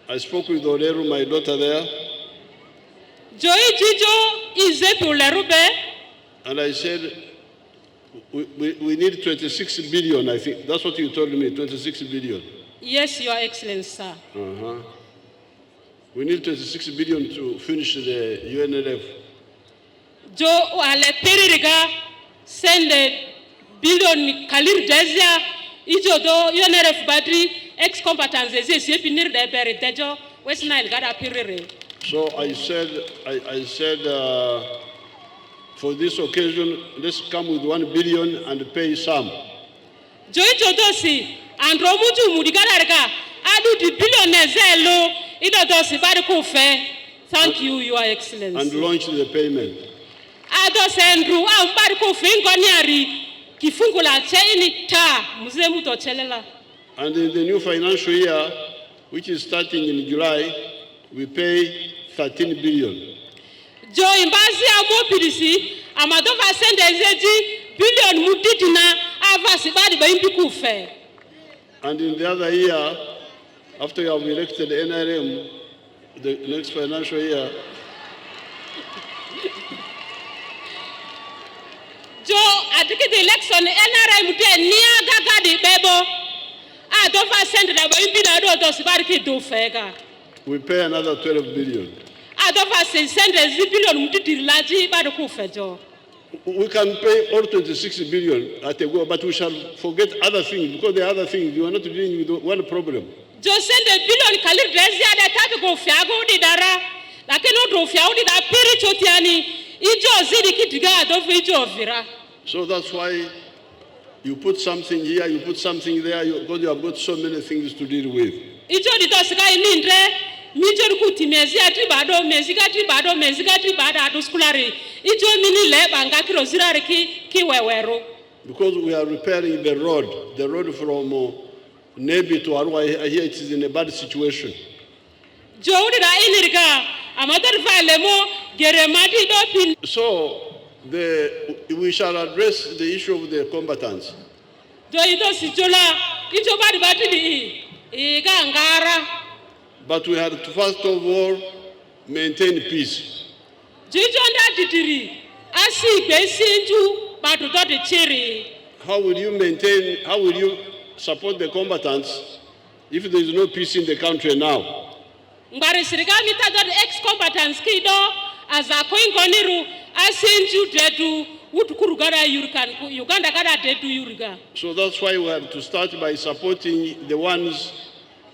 I spoke with Oreru, my daughter there. And I said, we need 26 billion, I think. That's what you told me, 26 billion. Yes, Your Excellency, sir. We need 26 billion to finish the UNRF. Jo ale peririga send billion kalir dezia ijo do UNRF battery ex combatants is pinir de beritejo West Nile gada perire. So I said for this occasion, let's come with 1 billion and pay some. Jo ijo dosi and romuju mudigararga adu di billion zelo ido dosi bari kufe. Thank you, Your Excellency. And launch the payment. Ado sendru ambari kufe ngoniari kifungula chaini ta muzemu to chelela. And in the new financial year, which is starting in July, we pay 13 billion. Jo imbazi amopirisi amadova sende zeji billion mutitina avasi badi baimpi kufe. And in the other year, after you have elected NRM, the next financial year, Jo atiki the election NRM te niya gagadi bebo adova sende da baimpi da do to sibari ki do fega. We pay another 12 billion. Adova sende zi billion mutitiraji badi kufe jo. We can pay all 26 billion at a go, but we shall forget other things, because the other things, you are not dealing with one problem. Jo sende billion kalir drezia da tabi go fiago di dara, lakini do fiago di da piri chotiani, ijo zidi kitiga adofu ijo vira. So that's why you put something here, you put something there, because you have got so many things to deal with. Ijo di tosika inindre, mijo kuti mezia tribado, meziga tribado adu skulari. Ijo mini le banga kiro zirari ki wewero. Because we are repairing the road from Nebi to Arua. Here it is in a bad situation. Jo udi da inirga, amadar valemo geremati do pin. So we shall address the issue of the combatants. Jo ito si jola, ijo badi bati di iga angara. But we had to first of all maintain peace. Jijonda titiri, asi besinju batu do de chiri. How will you support the combatants if there is no peace in the country now? Ngari sirigami tado ex-combatants kido azako ingoniru asinju dedu utukuru gada Uganda gada dedu yuriga. So that's why we have to start by supporting the ones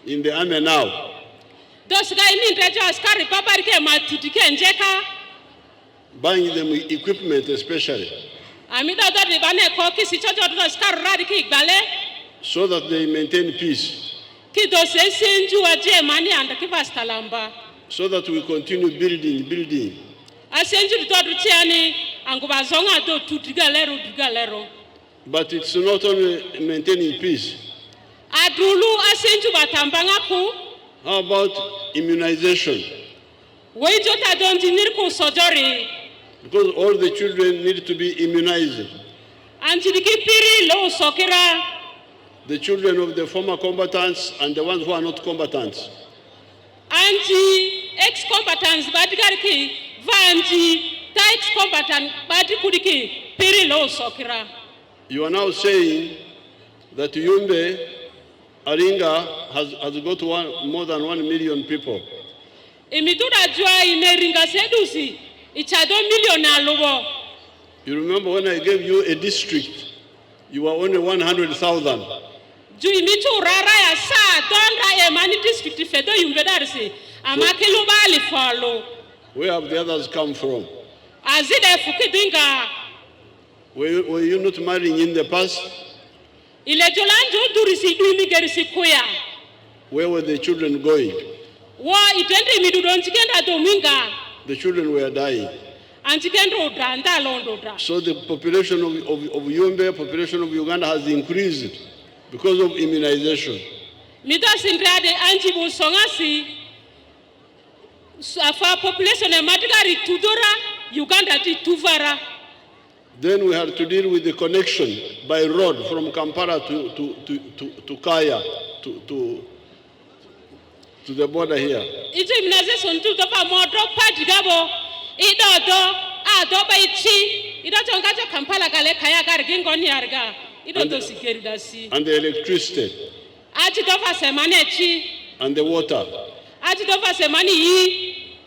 in the army now. Those guys in the askari paparike matutike njeka. Buying them equipment especially. Amida do de bane koki si chocho do askari radiki igbale. So that they maintain peace. Kido senju aje mani and kivastalamba. So that we continue building. Asenju do tiani anguba zonga do tudigalero. But it's not only maintaining peace. Adulu asenju batambanga ku. How about immunization? Wejota don't nirku sojori. Because all the children need to be immunized. Anjidiki piri lo sokira. The children of the former combatants and the ones who are not combatants. Anji ex-combatants batigariki vanji ta ex-combatant batikudiki piri lo sokira. You are now saying that Yumbe Aringa has got more than 1 million people. Imidura jua ineringa sedusi ichado million alubo. You remember when I gave you a district, you were only 100,000. Ju imitu rara ya sa donda e mani district fedo Yumbe darisi amakelo bali follow. Where have the others come from? Azide fukidinga. Were you not marrying in the past? Ile jolanjo durisi duimi gerisi kuya. Where were the children going? Wa itende midudonchikenda dominga. The children were dying. Anchikendo danda londo dra. So the population of Yumbe, population of Uganda has increased because of immunization. Midasindade anchibu songasi afa population e matigari tudora Uganda ti tuvara. Then we had to deal with the connection by road from Kampala to Kaya to to the border here. Ito immunization tu topa modro padigabo. Ido adoba ichi. Ido tongacho Kampala kale kaya kargingoni arga. Ido to sikiridasi. And the electricity. Achi tofa semane chi. And the water. Achi tofa semani yi.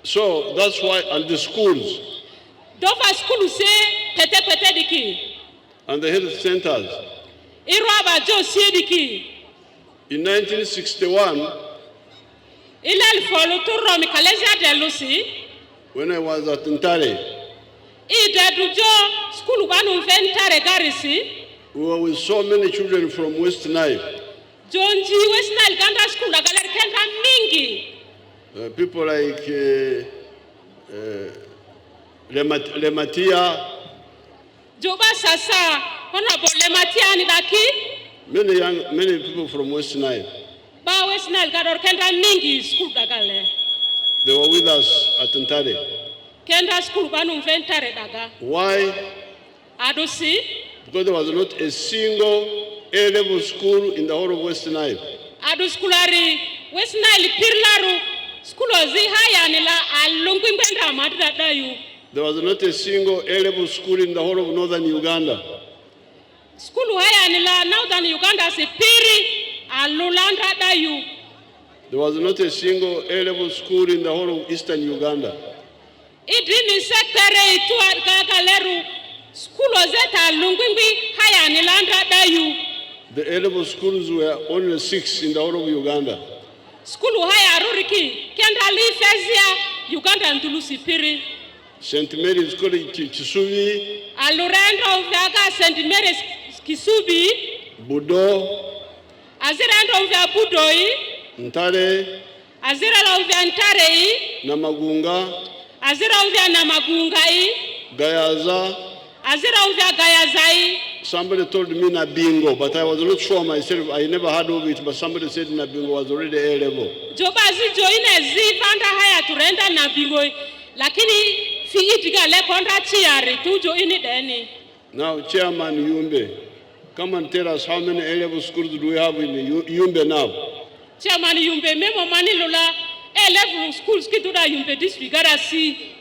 So that's why, and the schools. Dofa school se pete diki. And the health centers. Irwaba jo sie diki. In 1961, Ilal folo turro mi kaleza de Lucy. when I was at Ntare, Ida dujo school banu ventare garisi. we were with so many children from West Nile. Jonji West Nile Ganda school agaler kenda mingi. People like Lematia, Joba sasa honorable Lematia ni daki. many people from West Nile. Ba West Nile gador kenda mingi school dagale. They were with us at Ntare. Kenda school banu ventare daga. Why? Adusi. Because there was not a single A-level school in the whole of West Nile. Adu skulari West Nile pirlaru school ozi haya nila alungwingwenda madda dayu. There was not a single A-level school in the whole of northern Uganda. School haya nila northern Uganda se piri alulanda dayu. There was not a single A-level school in the whole of eastern Uganda. Idini sekere itu kakaleru school ozeta alungwingwi haya nilanda dayu. The A-level schools were only 6 in the whole of Uganda. School haya ruriki kenda li fezia Uganda ntulusi piri. St. Mary's College Kisubi, Alurendo vyaga St. Mary's Kisubi. Budo, Azirendo vya Budoi. Ntare, Azira la vya Ntarei. Namagunga, Azira vya Namagungai. Gayaza. Azira vya Gayazai. Somebody told me Nabingo, but I was not sure myself. I never heard of it, but somebody said Nabingo was already A-level. Jobazi joine zivanda haya turenda Nabingoi. Lakini fiitiga le kontra chiari tujo ini deni. Now, Chairman Yumbe, come and tell us how many A-level schools do we have in Yumbe now? Chairman Yumbe memo mani lula A-level schools kituda Yumbe District garasi.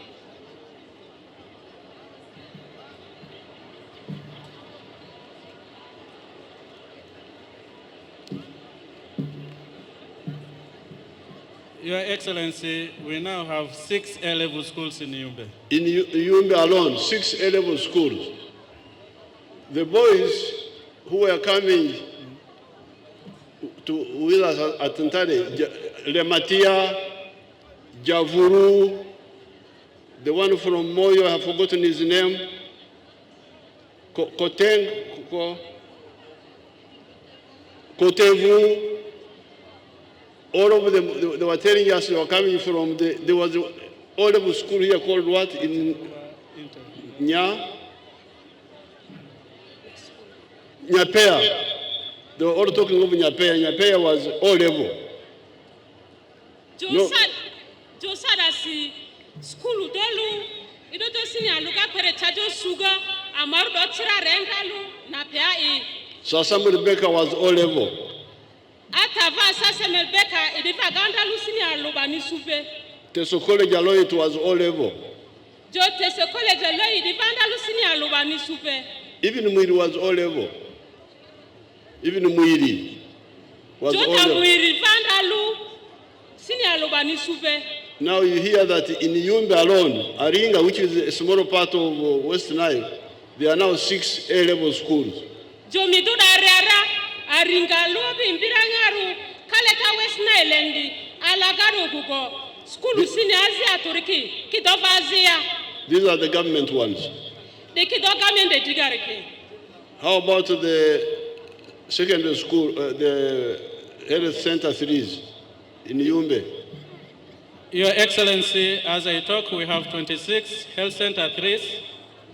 Your Excellency, we now have 6 A-level schools in Yumbe. In Yumbe alone, 6 A-level schools. The boys who were coming with us at Ntare, Lematia, Javuru, the one from Moyo, I have forgotten his name, Kotevu, all of them, they were telling us they were coming from there was an all-level school here called what? In Nyapea. They were all talking of Nyapea. Nyapea was all-level. Josada si school dolu idoto sini aluka pere chajo suga amaru do tira rengalu na pea. So Samuel Becker was all-level. Atava sasa melbeka idifa ganda lusini alubani supe. Teso College alone it was all-level. Jo Teso College alone idifa ganda lusini alubani supe. Even Mwiri was all-level. Even Mwiri was all-level. Mwiri vandalu sini alubani supe. Now you hear that in Yumbe alone, Aringa, which is a small part of West Nile, there are now 6 A-level schools. Jo miduda rara Aringa lobi mbirangaru kaleta West Nile ndi alagaru gugo school sini Asia Turki kidoba Asia. These are the government ones. The kido government de digariki. How about the secondary school, the health center 3s in Yumbe? Your Excellency, as I talk, we have 26 health center 3s,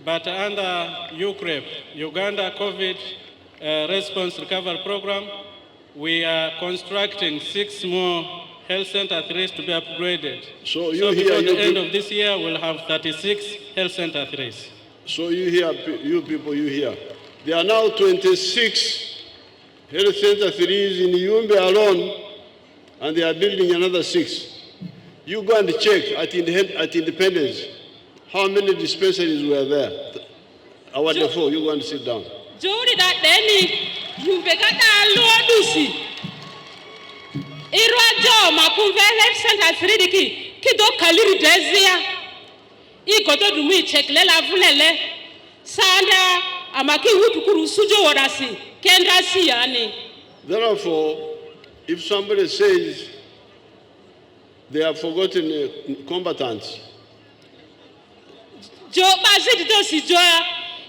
but under UNRF, Uganda COVID Response Recovery Program, we are constructing 6 more health center 3s to be upgraded. So before the end of this year, we'll have 36 health center 3s. So you hear, you people, you hear. There are now 26 health center 3s in Yumbe alone, and they are building another 6. You go and check at Independence how many dispensaries were there. Our default, you go and sit down. Jori that deni Yumbe kata luodusi. Irwa jo makumve health center sridiki kido kaliri dezia. Igodo dumi check lela vulele. Sanda amaki hutukuru sujo wadasi kendra siyani. Therefore, if somebody says they have forgotten combatants, Jo bazit dosi jo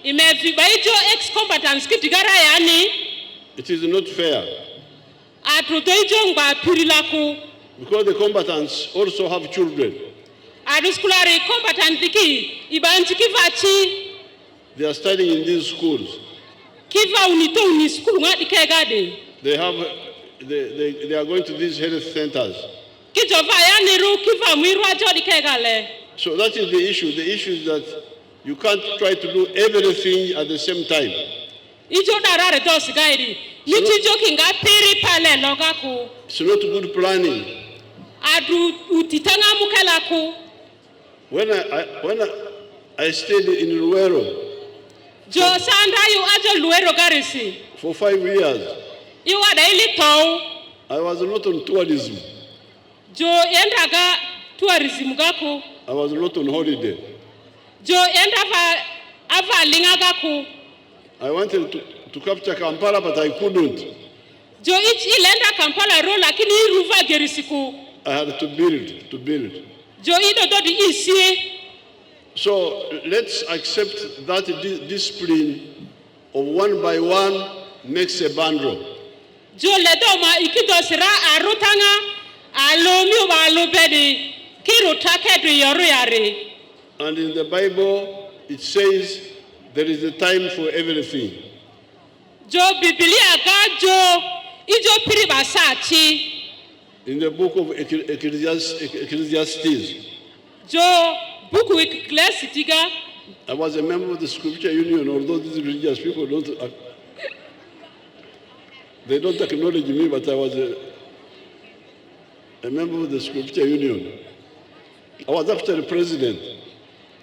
imeviba jo ex-combatants kitigara yani. it is not fair. Atuto jo ngba pirilaku. Because the combatants also have children. Aduskulari combatant diki ibanti kivachi. They are studying in these schools. Kiva unito uni school ngadi kegade. They are going to these health centers. Kijova yani ru kiva mwirwa jodi kegale. So that is the issue. The issue is that you can't try to do everything at the same time. Ijo darare dos gairi. Nichi joki nga piri pale logaku. It's not good planning. Adu utitanga mukelaku. When I stayed in Luero Jo sanda yu ajo luero garisi. for 5 years, Yu ada ili tau. I was not on tourism. Jo endaga tourism gaku. I was not on holiday. Jo enda ava linga gaku. I wanted to capture Kampala, but I couldn't. Jo ich ilenda Kampala ro lakini iruva gerisiku. I had to build. Jo ido do di isie. So let's accept that discipline of one by one makes a bundle. Jo ledo ma ikido sira arutanga alomi wa alobedi kiru takedu yoru yare. And in the Bible, it says there is a time for everything. Jo Biblia ga jo ijo piriba sachi. In the book of Ecclesiastes, Jo buku Ecclesiastica. I was a member of the Scripture Union, although these religious people don't acknowledge me, but I was a member of the Scripture Union. I was actually president.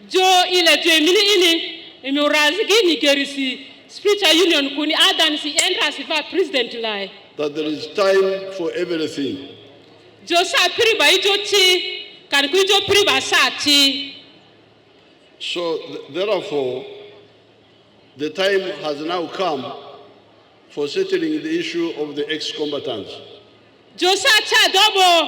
Jo ile jo ini imeurazigi ni gerisi Spiritual Union kuni adan si endra si va president lai. That there is time for everything. Jo sa piriba ijo chi kan ku ijo piriba sa chi. So therefore, the time has now come for settling the issue of the ex-combatants. Jo sa cha dobo